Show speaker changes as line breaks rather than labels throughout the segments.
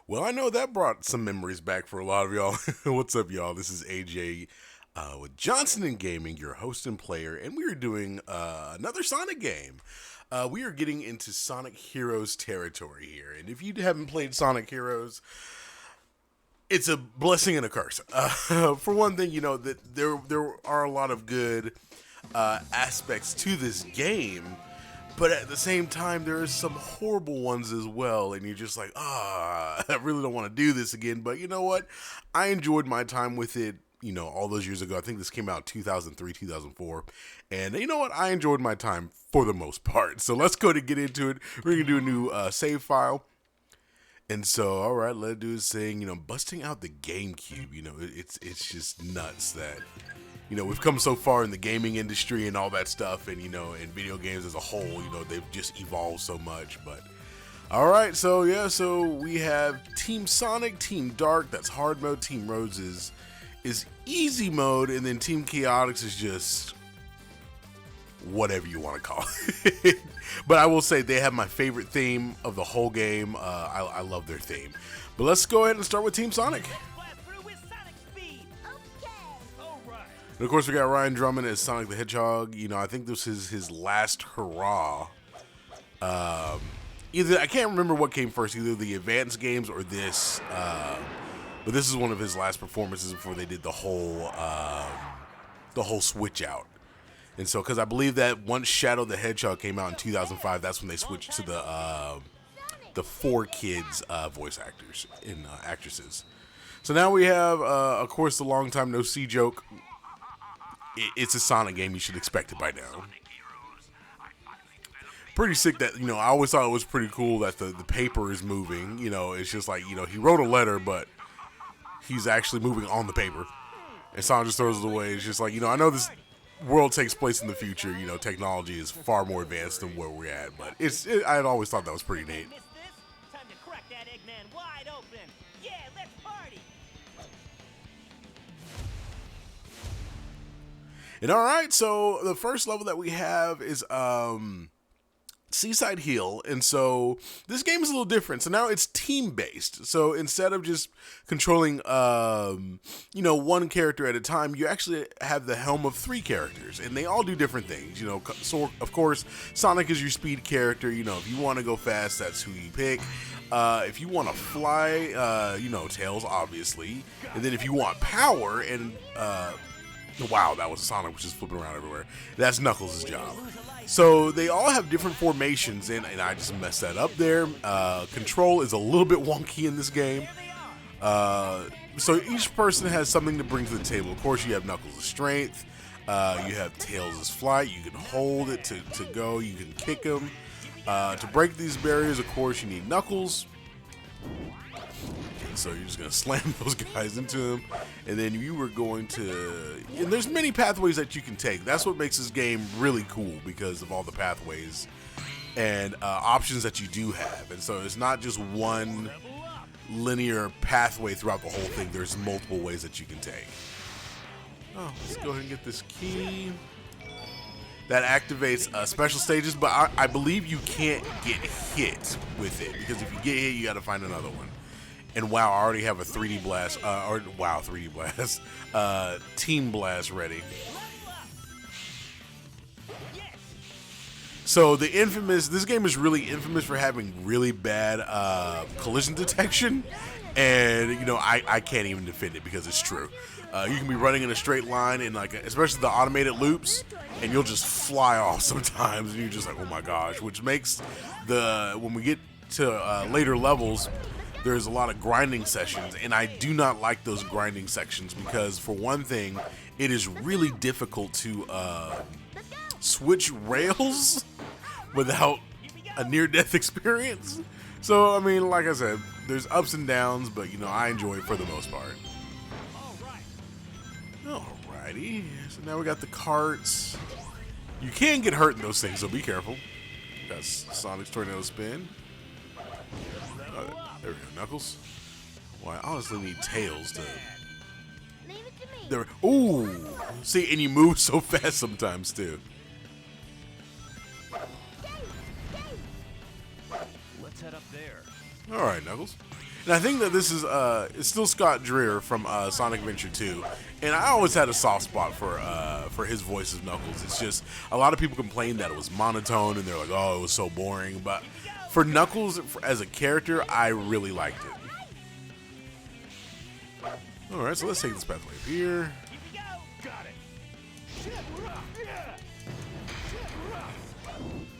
Well, I know that brought some memories back for a lot of y'all. What's up, y'all? This is AJ with Johnson&Gaming, your host and player, and we are doing another Sonic game. We are getting into Sonic Heroes territory here, and if you haven't played Sonic Heroes, it's a blessing and a curse. For one thing, you know that there are a lot of good aspects to this game, but at the same time, there are some horrible ones as well, and you're just like, I really don't want to do this again. But you know what? I enjoyed my time with it, you know, all those years ago. I think this came out 2003, 2004. And you know what? I enjoyed my time for the most part. So let's go to get into it. We're going to do a new save file. And so, all right, let's do this thing, you know, busting out the Gamecube. You know, it's just nuts that, you know, we've come so far in the gaming industry and all that stuff, and, you know, in video games as a whole, you know, they've just evolved so much. But all right, so yeah, so we have Team Sonic, Team Dark, that's hard mode. Team Rose is easy mode, and then Team Chaotix is just whatever you want to call it. But I will say they have my favorite theme of the whole game. I love their theme. But let's go ahead and start with Team Sonic. And of course, we got Ryan Drummond as Sonic the Hedgehog. You know, I think this is his last hurrah. Either I can't remember what came first, either the advanced games or this. But this is one of his last performances before they did the whole switch out. And so, because I believe that once Shadow the Hedgehog came out in 2005, that's when they switched to the 4Kids voice actors and actresses. So now we have, of course, the long time no see joke. It's a Sonic game. You should expect it by now. Pretty sick that, you know, I always thought it was pretty cool that the paper is moving. You know, it's just like, you know, he wrote a letter, but he's actually moving on the paper. And Sonic just throws it away. It's just like, you know, I know this world takes place in the future. You know, technology is far more advanced than where we're at. But I had always thought that was pretty neat.
Time to crack that Eggman wide open. Yeah, let's party.
And all right, so the first level that we have is Seaside Hill, and so this game is a little different. So now it's team-based. So instead of just controlling, you know, one character at a time, you actually have the helm of 3 characters, and they all do different things. You know, so of course, Sonic is your speed character. You know, if you want to go fast, that's who you pick. If you want to fly, you know, Tails, obviously. And then if you want power and wow, that was Sonic, which is flipping around everywhere. That's Knuckles' job. So they all have different formations, and I just messed that up there. Control is a little bit wonky in this game. So each person has something to bring to the table. Of course, you have Knuckles' strength. You have Tails' flight. You can hold it to go. You can kick him. To break these barriers, of course, you need Knuckles. So you're just going to slam those guys into them, and then you were going to, and there's many pathways that you can take. That's what makes this game really cool, because of all the pathways and options that you do have. And so it's not just one linear pathway throughout the whole thing. There's multiple ways that you can take. Oh, let's go ahead and get this key. That activates special stages, but I believe you can't get hit with it, because if you get hit, you got to find another one. And wow, I already have a 3D Blast, 3D Blast, Team Blast ready. So this game is really infamous for having really bad collision detection, and you know, I can't even defend it because it's true. You can be running in a straight line, and like, especially the automated loops, and you'll just fly off sometimes, and you're just like, oh my gosh, which makes when we get to later levels, there's a lot of grinding sessions, and I do not like those grinding sections because, for one thing, it is really difficult to switch rails without a near-death experience. So, I mean, like I said, there's ups and downs, but, you know, I enjoy it for the most part. Alrighty, so now we got the carts. You can get hurt in those things, so be careful. Got Sonic's Tornado Spin. There we go, Knuckles. Well, I honestly need Tails to. There. Ooh, see, and you move so fast sometimes too.
Let's head up there.
All right, Knuckles. And I think that this is it's still Scott Dreer from Sonic Adventure 2, and I always had a soft spot for his voice as Knuckles. It's just a lot of people complained that it was monotone and they're like, oh, it was so boring. But for Knuckles as a character, I really liked it. All right, so let's take this pathway up here.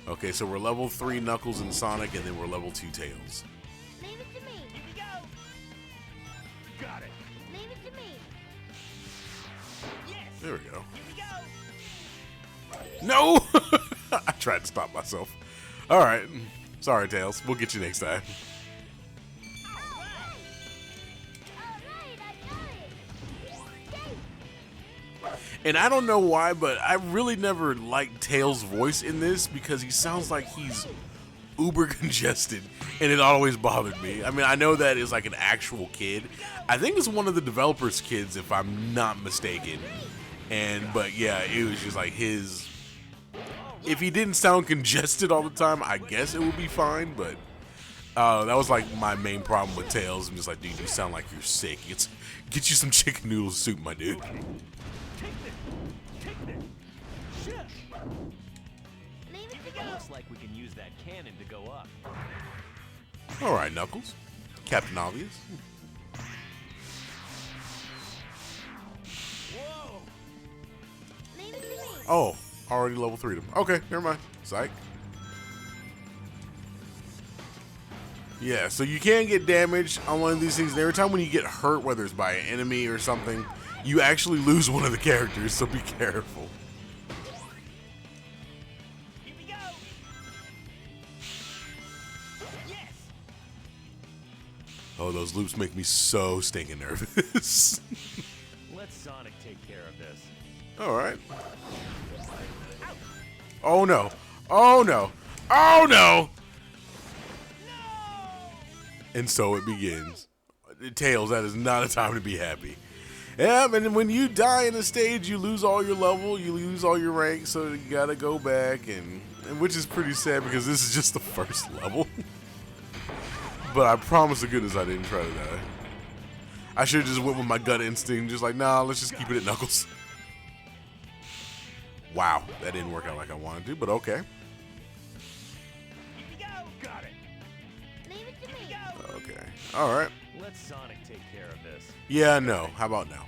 Okay, so we're level 3 Knuckles and Sonic, and then we're level 2 Tails.
Leave it to me. Here we go. Got it. Leave it to me. Yes.
There we go.
Here we go.
No! I tried to stop myself. All right. Sorry, Tails. We'll get you next time. And I don't know why, but I really never liked Tails' voice in this because he sounds like he's uber congested, and it always bothered me. I mean, I know that is like an actual kid. I think it's one of the developers' kids, if I'm not mistaken. But yeah, it was just like his. If he didn't sound congested all the time, I guess it would be fine. But that was like my main problem with Tails. I'm just like, dude, you sound like you're sick. Get you some chicken noodle soup, my dude.
Looks like we can use that cannon to go up.
All right, Knuckles. Captain Obvious.
Whoa!
Oh, already level 3'd him. Okay, never mind. Psych. Yeah, so you can get damaged on one of these things. And every time when you get hurt, whether it's by an enemy or something, you actually lose one of the characters, so be careful.
Here we go. Yes.
Oh, those loops make me so stinking nervous.
Let Sonic take care of this.
All right. Oh no. Oh no. Oh no. And so it begins. Tails, that is not a time to be happy. Yeah, and then when you die in a stage, you lose all your level, you lose all your rank, so you gotta go back, and which is pretty sad because this is just the first level. But I promise to goodness I didn't try to die. I should have just went with my gut instinct, just like, nah, let's just keep it at Knuckles. Wow, that didn't work out like I wanted to, but okay.
Here we go. Got it. Leave it to me.
Okay, all right.
Let Sonic take care of this.
Yeah, no. How about now?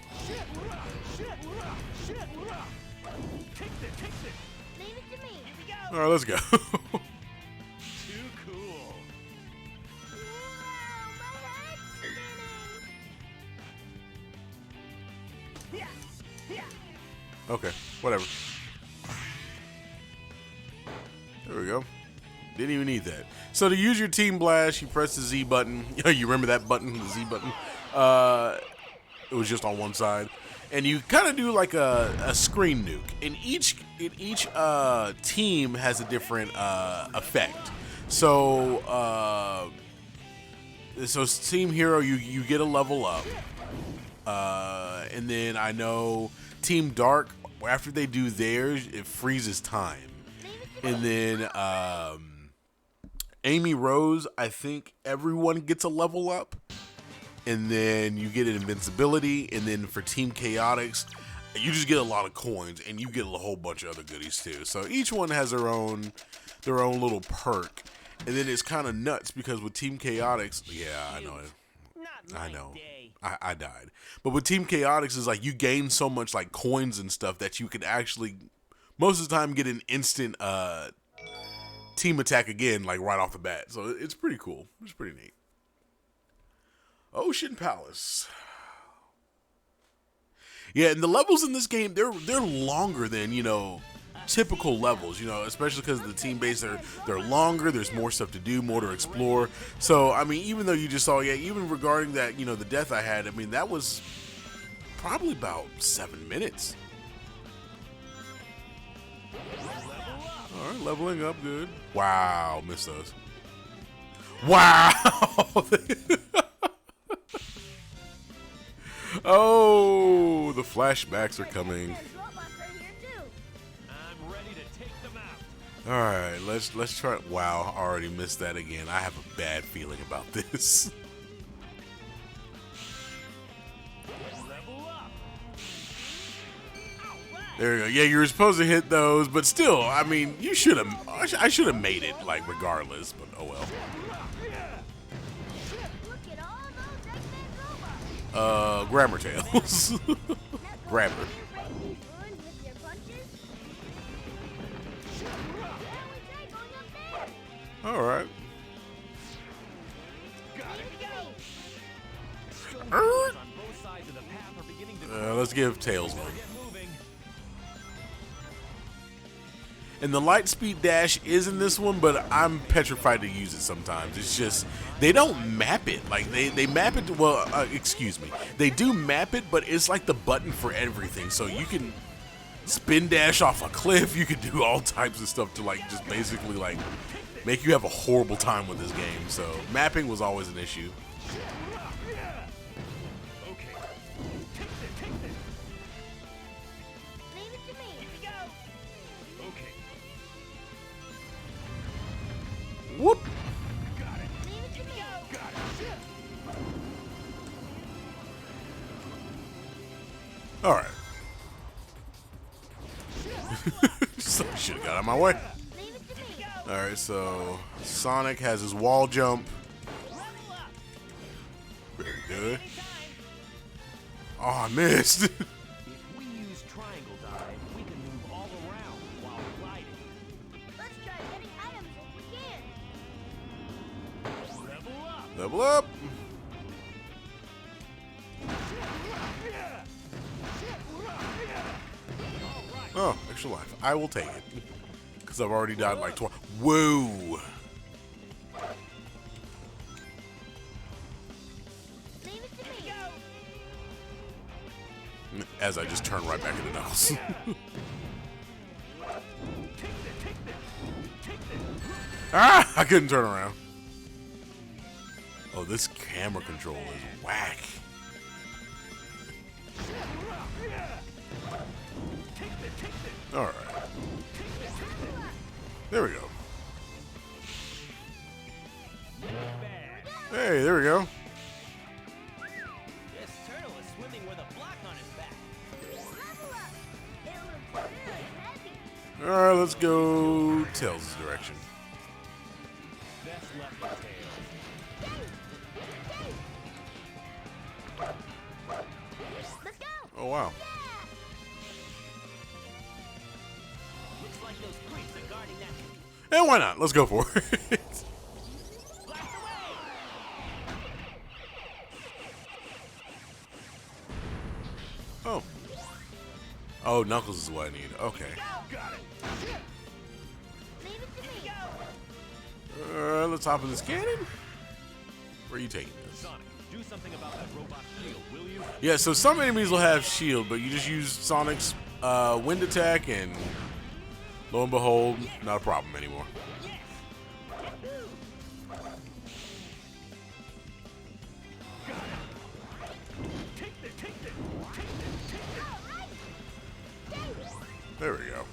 Take this. Leave it to me. Here we go.
All right, let's go.
Too cool.
Okay, whatever. There we go. Didn't even need that. So to use your Team Blast, you press the Z button. You remember that button, the Z button? It was just on one side. And you kind of do like a screen nuke. And each team has a different effect. So Team Hero, you get a level up. And then I know Team Dark, after they do theirs, it freezes time. And then Amy Rose, I think everyone gets a level up. And then you get an invincibility. And then for Team Chaotix, you just get a lot of coins. And you get a whole bunch of other goodies too. So each one has their own little perk. And then it's kind of nuts because with Team Chaotix, yeah, I know it. I know. I died. But with Team Chaotix is like you gain so much like coins and stuff that you can actually most of the time get an instant team attack again, like right off the bat. So it's pretty cool. It's pretty neat. Ocean Palace. Yeah, and the levels in this game, they're longer than, typical levels, especially because of the team base, they're longer, there's more stuff to do, more to explore. So, I mean, even though you just saw, even regarding that, the death I had, I mean, that was probably about 7 minutes. All right, leveling up, good. Wow, missed those. Wow! Oh, the flashbacks are coming.
I'm ready to take them out.
All right, let's try. Wow, I already missed that again. I have a bad feeling about this. There you go. Yeah, you were supposed to hit those, but still, I mean, you should have. I should have made it, like, regardless. But oh well.
Look at all those X-Men robots.
Grammar tails. Grammar.
With your punches. That was right going up there.
All right.
On both sides of the path are beginning to
Let's give Tails one.
get moving.
And the light speed dash is in this one, but I'm petrified to use it sometimes. It's just, they don't map it. Like, they map it, well, excuse me. They do map it, but it's like the button for everything. So you can spin dash off a cliff. You can do all types of stuff to, like, just basically, like, make you have a horrible time with this game. So mapping was always an issue.
Leave it to me. Here we go.
Whoop.
Leave it to me.
All right. So should have got out of my way.
Leave it to me.
All right, so Sonic has his wall jump. Very good. Oh, I missed.
If we use triangle dive, we can move all around while gliding.
Let's try getting items if we can.
Level up.
Level up. Oh, extra life. I will take it. Because I've already died like twice. Whoa.
Leave it to me.
As I just turn right back into Knuckles. Ah! I couldn't turn around. Oh, this camera control is whack. Alright. There we go. Hey, there we go.
This turtle is swimming with a block on his back.
Level up. It looks really heavy.
Alright, let's go Tails' direction.
Best left with tails.
Let's go.
Oh, wow.
Looks like those creeps are guarding that.
And why not? Let's go for it.
Blast away!
Oh. Oh, Knuckles is what I need. Okay.
Leave it to me.
Let's hop in this cannon. Where are you taking this?
Sonic, do something about that robot shield, will you?
Yeah, so some enemies will have shield, but you just use Sonic's wind attack, and lo and behold, not a problem anymore. There we go.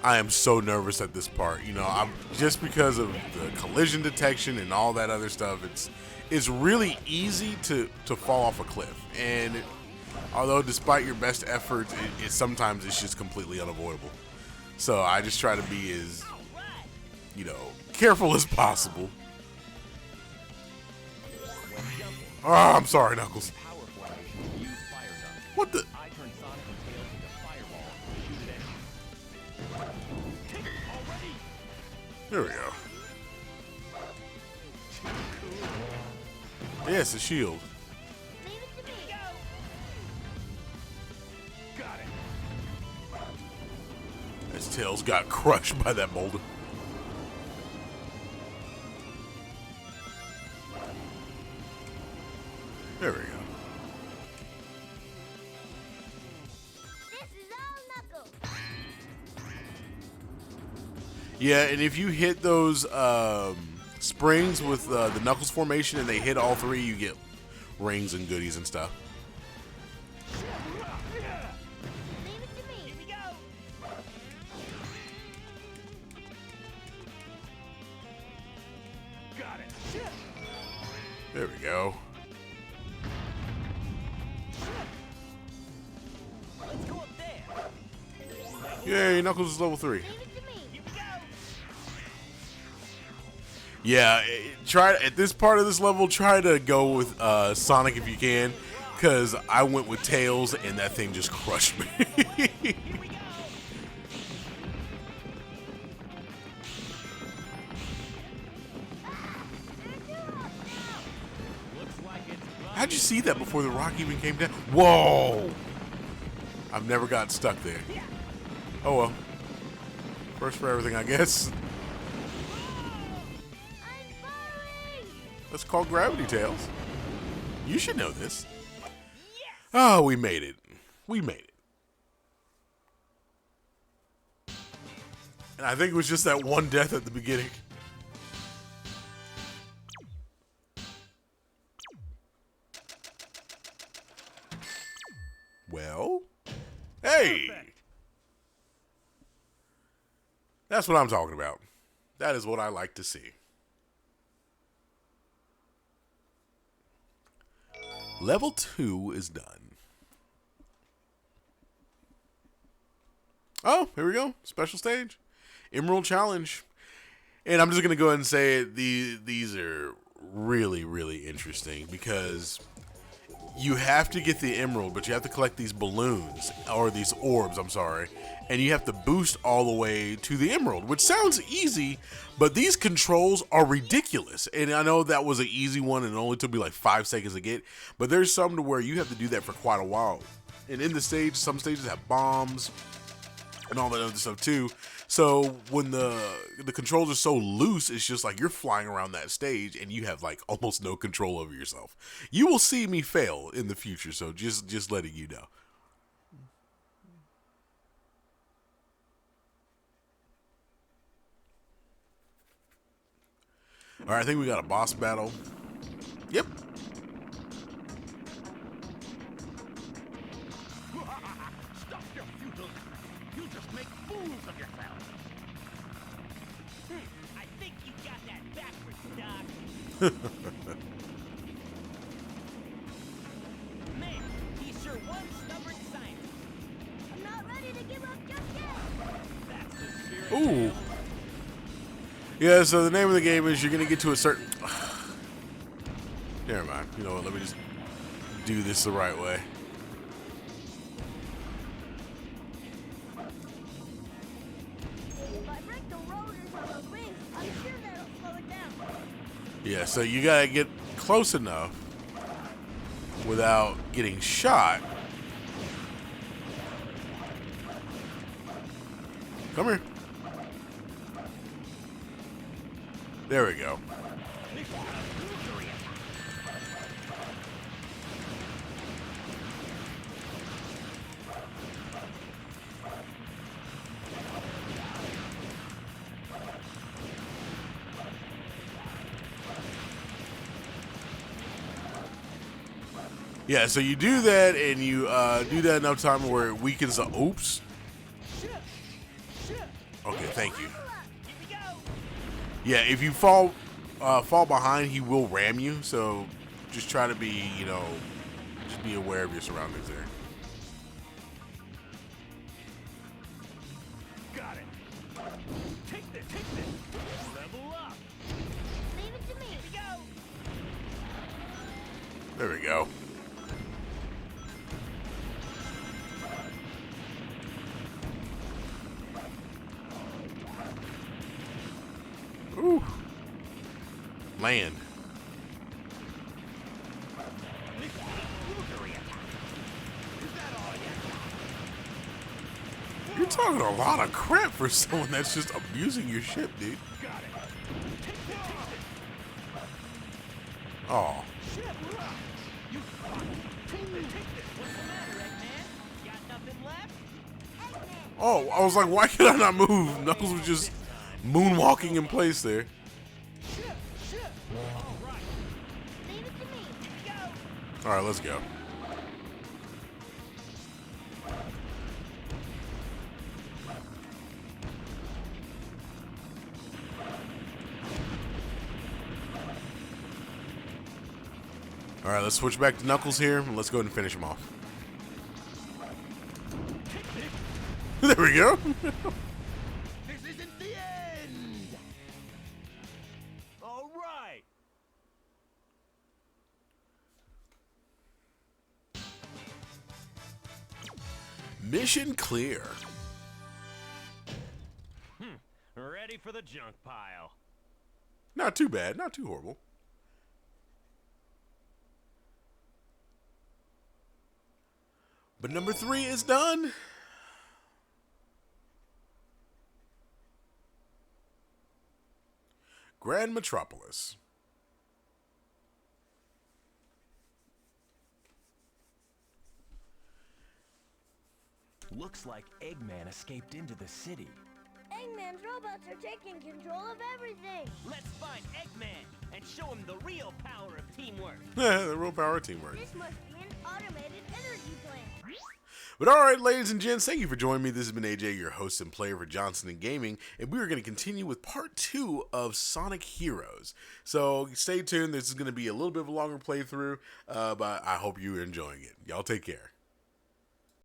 I am so nervous at this part. You know, I'm just because of the collision detection and all that other stuff. It's really easy to fall off a cliff, and although despite your best efforts, it sometimes it's just completely unavoidable. So I just try to be as, you know, careful as possible. Oh, I'm sorry, Knuckles.
Power formation, use fire gun.
What the?
I turn Sonic and Tails into fireballs and shoot at enemies. Already!
There we go. Yes, a shield.
Leave it to me.
Got it.
As Tails got crushed by that boulder. There we go.
This is all Knuckles.
Yeah, and if you hit those springs with the Knuckles formation and they hit all three, you get rings and goodies and stuff.
Leave it to me. Here we go.
Got it.
There we go. Yay, Knuckles is level 3.
Leave it to me.
Here we go.
Yeah, try at this part of this level, try to go with Sonic if you can, because I went with Tails and that thing just crushed me.
Here we go. Looks like it's
How'd you see that before the rock even came down? Whoa! I've never gotten stuck there. Oh well. First for everything, I guess.
I'm falling.
That's called Gravity Tails. You should know this. Oh, we made it. We made it. And I think it was just that one death at the beginning. Well, hey! That's what I'm talking about. That is what I like to see. Level 2 is done. Oh, here we go. Special stage. Emerald Challenge. And I'm just going to go ahead and say it. These are really, really interesting because you have to get the emerald, but you have to collect these balloons, or these orbs, I'm sorry, and you have to boost all the way to the emerald, which sounds easy, but these controls are ridiculous. And I know that was an easy one and it only took me like 5 seconds to get, but there's some to where you have to do that for quite a while. And in the stage, some stages have bombs and all that other stuff too. So when the controls are so loose, it's just like you're flying around that stage and you have like almost no control over yourself. You will see me fail in the future, so just letting you know. All right, I think we got a boss battle. Yep.
Stop your futile. You just make fools of yourself.
I think you got that backwards, Doc.
Man, he's sure one stubborn scientist.
I'm not ready to give up just yet.
That's the spirit.
Ooh. Yeah, so the name of the game is you're going to get to a certain... Never mind. You know what? Let me just do this the right way.
If I break the rotors on the wings, I'm sure that'll slow it down.
Yeah, so you got to get close enough without getting shot. Come here. There we go. Yeah, so you do that, and you do that enough time where it weakens the oops. Okay, thank you.
Here we go.
Yeah, if you fall behind, he will ram you. So just try to be, just be aware of your surroundings there.
Got it. Take this. Level up.
Leave it to me.
Here we go.
There we go. Ooh. Land. You're talking a lot of crap for someone that's just abusing your ship, dude.
Got it.
Oh.
You take this. What's the matter, Eggman? Got nothing left?
Oh, I was like, why can I not move? Knuckles was just moonwalking in place there.
All right.
Leave it to me.
Go.
All right, let's go. All right, let's switch back to Knuckles here, and let's go ahead and finish him off. There we go.
This isn't the end! All right!
Mission clear.
Ready for the junk pile.
Not too bad, not too horrible. But number 3 is done. Grand Metropolis.
Looks like Eggman escaped into the city.
Eggman's robots are taking control of everything.
Let's find Eggman and show him the real power of teamwork.
The real power of teamwork.
This must be an automated energy plant.
But alright, ladies and gents, thank you for joining me. This has been AJ, your host and player for Johnson&Gaming, and we are going to continue with part 2 of Sonic Heroes. So stay tuned. This is going to be a little bit of a longer playthrough, but I hope you're enjoying it. Y'all take care.